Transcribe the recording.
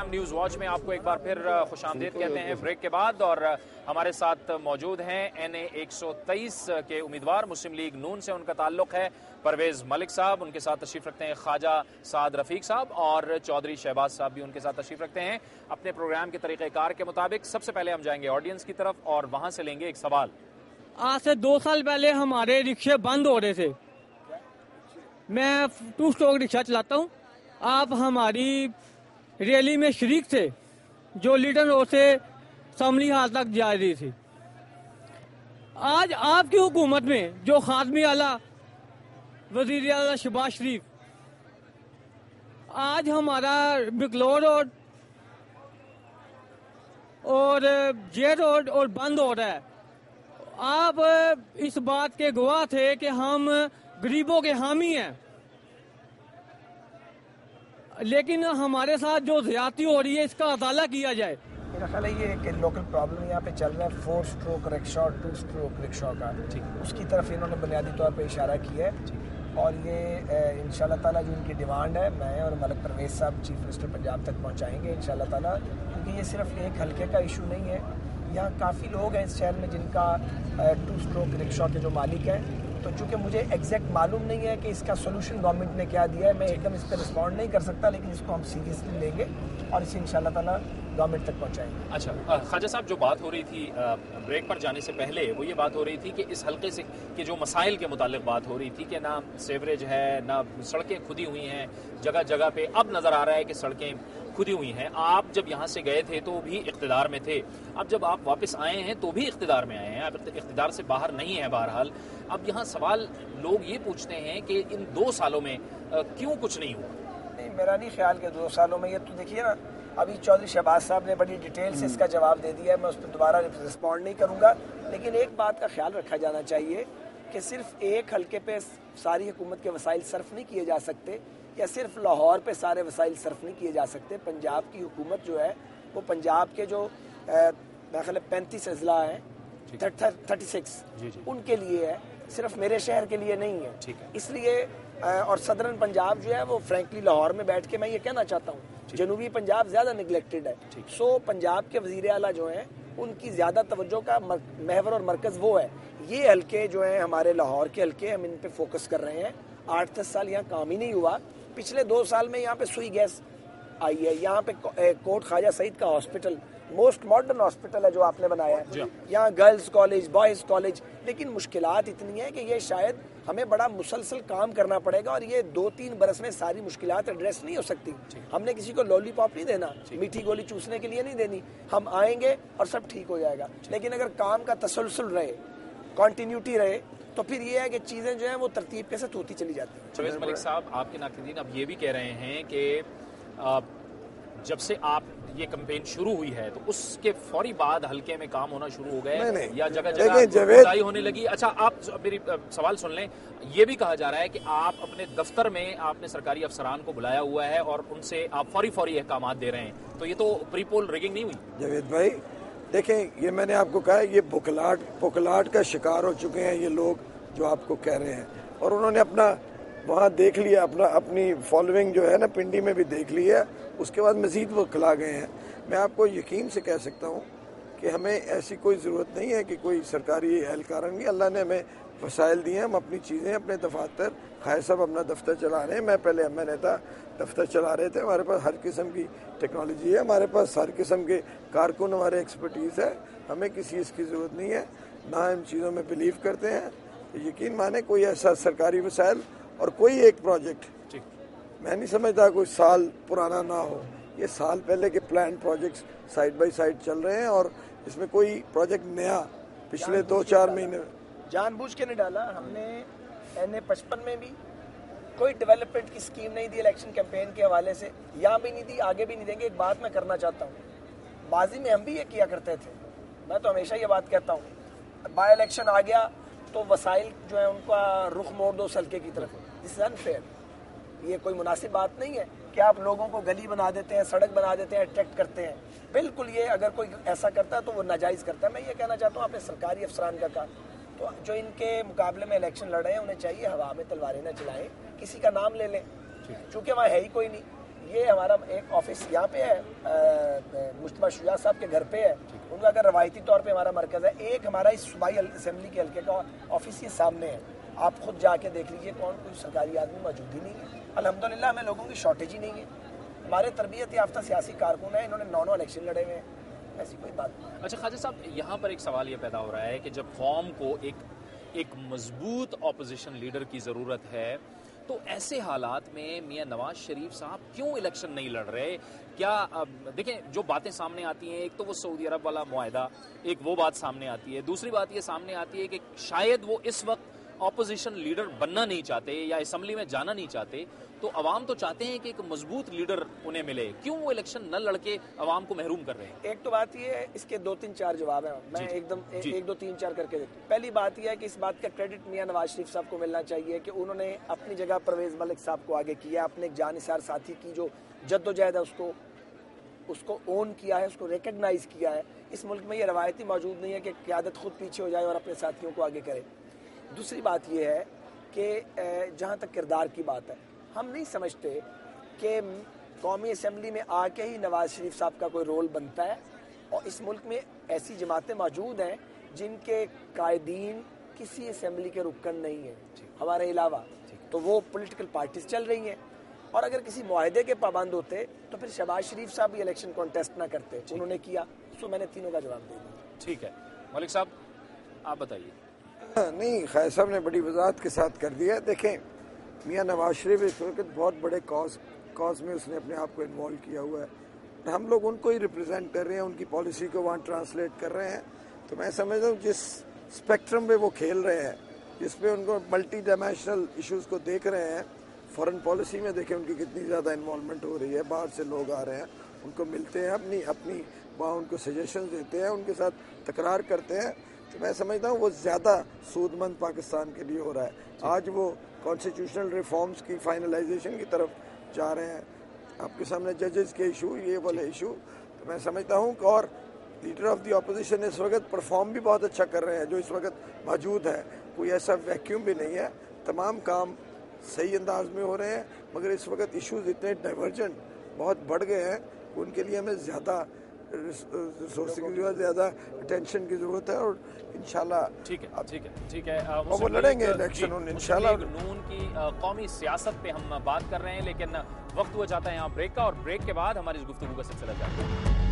Programme news watch में आपको एक बार फिर खुश आमदीद कहते हैं ब्रेक के बाद। और हमारे साथ मौजूद हैं NA 123 के उम्मीदवार, मुस्लिम लीग नून से उनका ताल्लुक है, परवेज़ मलिक साहब। उनके साथ तशरीफ़ रखते हैं ख्वाजा साद रफ़ीक साहब और चौधरी शहबाज साहब भी उनके साथ तशरीफ़ रखते हैं। अपने प्रोग्राम के तरीक़ेकार के मुताबिक सबसे पहले हम जाएंगे ऑडियंस की तरफ और वहाँ से लेंगे एक सवाल। आज से 2 साल पहले हमारे रिक्शे बंद हो रहे थे। मैं 2 स्ट्रोक रिक्शा चलाता हूँ। आप हमारी रैली में शरीक थे जो लीडन रोड से समली हाल तक जा रही थी। आज आपकी हुकूमत में जो खादमी आला वजीर आला शहबाज शरीफ, आज हमारा बिकलोर रोड और जे रोड और बंद हो रहा है। आप इस बात के गवाह थे कि हम गरीबों के हामी हैं, लेकिन हमारे साथ जो ज्यादती हो रही है इसका अदाला किया जाए। मेरा ख्याल है ये कि लोकल प्रॉब्लम यहाँ पे चल रहा है 4 स्ट्रोक रिक्शा और 2 स्ट्रोक रिक्शा का, उसकी तरफ इन्होंने बुनियादी तौर पे इशारा किया है। और ये इंशाल्लाह ताला जो इनकी डिमांड है मैं और मलिक परवेज़ साहब चीफ मिनिस्टर पंजाब तक पहुँचाएंगे इंशाल्लाह ताला, क्योंकि ये सिर्फ एक हल्के का इशू नहीं है। यहाँ काफ़ी लोग हैं इस शहर में जिनका 2 स्ट्रोक रिक्शा के जो मालिक हैं, तो चूँकि मुझे एग्जैक्ट मालूम नहीं है कि इसका सोल्यूशन गवर्नमेंट ने क्या दिया है, मैं एकदम इस पर रिस्पॉन्ड नहीं कर सकता, लेकिन इसको हम सीरियसली लेंगे और इसे इंशाल्लाह ताला गवर्नमेंट तक पहुँचाएंगे। अच्छा ख्वाजा साहब, जो बात हो रही थी ब्रेक पर जाने से पहले, वो ये बात हो रही थी कि इस हल्के से के जो मसाइल के मुतालिक बात हो रही थी कि ना सेवरेज है, ना सड़कें खुदी हुई हैं, जगह जगह पे अब नज़र आ रहा है कि सड़कें खुदी हुई हैं। आप जब यहाँ से गए थे तो भी इक़्तिदार में थे, अब जब आप वापस आए हैं तो भी इक़्तिदार में आए हैं, अब इक़्तिदार से बाहर नहीं है। बहरहाल अब यहाँ सवाल लोग ये पूछते हैं कि इन 2 सालों में क्यों कुछ नहीं हुआ? नहीं, मेरा नहीं ख्याल कि 2 सालों में, ये तो देखिए ना, अभी चौधरी शहबाज साहब ने बड़ी डिटेल से इसका जवाब दे दिया है, मैं उस पर दोबारा रिस्पॉन्ड नहीं करूँगा। लेकिन एक बात का ख्याल रखा जाना चाहिए कि सिर्फ एक हल्के पे सारी हुकूमत के वसाइल सर्फ नहीं किए जा सकते, या सिर्फ लाहौर पे सारे वसाइल सर्फ नहीं किए जा सकते। पंजाब की हुकूमत जो है वो पंजाब के जो मेरे ख्याल 35 अजला हैं, 36 उनके लिए है, सिर्फ मेरे शहर के लिए नहीं है। इसलिए और सदरन पंजाब जो है वो फ्रैंकली लाहौर में बैठ के मैं ये कहना चाहता हूँ, जनूबी पंजाब ज़्यादा निगलेक्टेड है। सो पंजाब के वज़ीर आला जो हैं उनकी ज़्यादा तवज्जो का महवर और मरकज़ वो है। ये हल्के जो हैं हमारे लाहौर के हल्के, हम इन पे फोकस कर रहे हैं। 8-10 साल यहाँ काम ही नहीं हुआ। पिछले 2 साल में यहाँ पे सुई गैस आई है, यहाँ पे कोट ख्वाजा सईद का हॉस्पिटल मोस्ट मॉडर्न हॉस्पिटल है जो आपने बनाया है, यहाँ गर्ल्स कॉलेज, बॉयज़ कॉलेज। लेकिन मुश्किलात इतनी है कि ये शायद हमें बड़ा मुसलसल काम करना पड़ेगा और ये 2-3 बरस में सारी मुश्किलात एड्रेस नहीं हो सकती। हमने किसी को लॉलीपॉप नहीं देना, मीठी गोली चूसने के लिए नहीं देनी। हम आएंगे और सब ठीक हो जाएगा। लेकिन अगर काम का तसलसल रहे, कॉन्टीन्यूटी रहे, तो फिर ये है कि चीज़ें जो हैं वो तरतीब के साथ होती चली जाती हैं। परवेज़ मलिक साहब, आपके नाक़दीन अब ये भी कह रहे हैं कि जब से आप ये कैंपेन शुरू हुई है तो उसके फौरी बाद हल्के में काम होना शुरू हो गए या जगह जगह जुदाई होने लगी? अच्छा, आप मेरी सवाल सुन लें। ये भी कहा जा रहा है कि आप अपने दफ्तर में आपने सरकारी अफसरान को बुलाया हुआ है और उनसे आप फौरी अहकाम दे रहे हैं, तो ये तो प्री पोल रिगिंग नहीं हुई? जावेद भाई देखें, ये मैंने आपको कहा, ये बुकलाट का शिकार हो चुके हैं ये लोग जो आपको कह रहे हैं, और उन्होंने अपना वहाँ देख लिया, अपनी फॉलोइंग जो है ना पिंडी में भी देख ली है, उसके बाद मज़ीद वो खिला गए हैं। मैं आपको यकीन से कह सकता हूँ कि हमें ऐसी कोई ज़रूरत नहीं है कि कोई सरकारी एहलकार नहीं, अल्लाह ने हमें वसाइल दिए हैं, हम अपनी चीज़ें अपने दफातर, खाए सब अपना दफ्तर चला रहे हैं। मैं पहले MNA था, दफ्तर चला रहे थे, हमारे पास हर किस्म की टेक्नोलॉजी है, हमारे पास हर किस्म के कारकुन, हमारे एक्सपर्टीज़ है, हमें किसी इसकी ज़रूरत नहीं है, ना इन चीज़ों में बिलीव करते हैं। यकीन माने कोई ऐसा सरकारी वसाइल और कोई एक प्रोजेक्ट मैं नहीं समझता कोई साल पुराना ना हो। ये साल पहले के plan projects side by side चल रहे हैं और इसमें कोई प्रोजेक्ट नया पिछले 2-4 महीने जानबूझ के नहीं डाला हमने। NA 55 में भी कोई डेवलपमेंट की स्कीम नहीं दी इलेक्शन कैंपेन के हवाले से, यहाँ भी नहीं दी, आगे भी नहीं देंगे। एक बात मैं करना चाहता हूँ, माजी में हम भी ये किया करते थे, मैं तो हमेशा ये बात कहता हूँ, बाई इलेक्शन आ गया तो वसाइल जो है उनका रुख मोड़ दो हल्के की तरफ। दिस इज अनफेयर, ये कोई मुनासिब बात नहीं है कि आप लोगों को गली बना देते हैं, सड़क बना देते हैं, अट्रैक्ट करते हैं। बिल्कुल, ये अगर कोई ऐसा करता है तो वो नाजायज़ करता है। मैं ये कहना चाहता हूँ, आपने सरकारी अफसरान का कहा, तो जो इनके मुकाबले में इलेक्शन लड़ रहे हैं उन्हें चाहिए हवा में तलवारें न चलाएं, किसी का नाम ले लें, चूँकि वहाँ है ही कोई नहीं। یہ ہمارا ایک آفس یہاں پہ ہے، مجتبیٰ شجاع صاحب کے گھر پہ ہے، ان کا اگر روایتی طور پہ ہمارا مرکز ہے، ایک ہمارا اس صوبائی اسمبلی کے حلقے کا آفس یہ سامنے ہے، آپ خود جا کے دیکھ لیجئے، کوئی سرکاری آدمی موجود ہی نہیں ہے۔ الحمدللہ ہمیں لوگوں کی شارٹیج ہی نہیں ہے، ہمارے تربیت یافتہ سیاسی کارکن ہیں، انہوں نے 9 الیکشن لڑے ہوئے ہیں، ایسی کوئی بات نہیں۔ اچھا خواجہ صاحب، یہاں پر ایک سوال یہ پیدا ہو رہا ہے کہ جب قوم کو ایک مضبوط اپوزیشن لیڈر کی ضرورت ہے تو ایسے حالات میں میاں نواز شریف صاحب کیوں الیکشن نہیں لڑ رہے؟ کیا دیکھیں جو باتیں سامنے آتی ہیں، ایک تو وہ سعودی عرب والا معاہدہ، ایک وہ بات سامنے آتی ہے، دوسری بات یہ سامنے آتی ہے کہ شاید وہ اس وقت اپوزیشن لیڈر بننا نہیں چاہتے یا اسمبلی میں جانا نہیں چاہتے، تو عوام تو چاہتے ہیں کہ ایک مضبوط لیڈر انہیں ملے، کیوں وہ الیکشن نہ لڑ کے عوام کو محروم کر رہے ہیں؟ ایک تو بات یہ ہے، اس کے 2-3-4 جواب ہیں، میں ایک 2-3-4 کر کے دیتا ہوں۔ پہلی بات یہ ہے کہ اس بات کا کریڈٹ میاں نواز شریف صاحب کو ملنا چاہیے کہ انہوں نے اپنی جگہ پرویز ملک صاحب کو آگے کیا، اپنے ایک جانثار ساتھی کی جو جدوجہد ہے اس کو اون کیا ہے، اس کو ریکگنائز کیا ہے۔ اس ملک میں یہ روایتی موجود نہیں ہے کہ قیادت خود پیچھے ہو جائے اور اپنے ساتھیوں کو آگے کرے۔ دوسری بات یہ ہے کہ جہاں تک کردار کی بات ہے، ہم نہیں سمجھتے کہ قومی اسمبلی میں آ کے ہی نواز شریف صاحب کا کوئی رول بنتا ہے، اور اس ملک میں ایسی جماعتیں موجود ہیں جن کے قائدین کسی اسمبلی کے رکن نہیں ہیں ہمارے علاوہ، تو وہ پولیٹیکل پارٹیز چل رہی ہیں، اور اگر کسی معاہدے کے پابند ہوتے تو پھر شہباز شریف صاحب بھی الیکشن کانٹیسٹ نہ کرتے، انہوں نے کیا، سو میں نے تینوں کا جواب دے دیا۔ ٹھیک ہے ملک صاحب، آپ بتائیے۔ نہیں، خیر صاحب نے بڑی وضاحت کے ساتھ کر دیا۔ دیکھیں میاں نواز شریف اس وقت بہت بڑے کاز میں اس نے اپنے آپ کو انوالو کیا ہوا ہے، ہم لوگ ان کو ہی ریپرزینٹ کر رہے ہیں، ان کی پالیسی کو وہاں ٹرانسلیٹ کر رہے ہیں، تو میں سمجھتا ہوں جس اسپیکٹرم پہ وہ کھیل رہے ہیں، جس پہ ان کو ملٹی ڈائمینشنل ایشوز کو دیکھ رہے ہیں، فارن پالیسی میں دیکھیں ان کی کتنی زیادہ انوالومنٹ ہو رہی ہے، باہر سے لوگ آ رہے ہیں، ان کو ملتے ہیں، اپنی وہاں ان کو سجیشنز دیتے ہیں، ان کے ساتھ تکرار کرتے ہیں، تو میں سمجھتا ہوں وہ زیادہ سود مند پاکستان کے لیے ہو رہا ہے۔ آج وہ کانسٹیٹیوشنل ریفارمز کی فائنلائزیشن کی طرف جا رہے ہیں، آپ کے سامنے ججز کے ایشو، یہ والے ایشو، تو میں سمجھتا ہوں کہ اور لیڈر آف دی اپوزیشن اس وقت پرفارم بھی بہت اچھا کر رہے ہیں جو اس وقت موجود ہے، کوئی ایسا ویکیوم بھی نہیں ہے، تمام کام صحیح انداز میں ہو رہے ہیں، مگر اس وقت ایشوز اتنے ڈائیورجنٹ بہت بڑھ گئے ہیں کہ ان کے لیے ہمیں زیادہ ریسورس کی ضرورت، زیادہ اٹینشن کی ضرورت ہے، اور انشاءاللہ ٹھیک ہے وہ لڑیں گے الیکشن انشاءاللہ۔ نون کی قومی سیاست پہ ہم بات کر رہے ہیں، لیکن وقت ہوا جاتا ہے یہاں بریک کا، اور بریک کے بعد ہماری اس گفتگو کا سلسلہ جاری ہے۔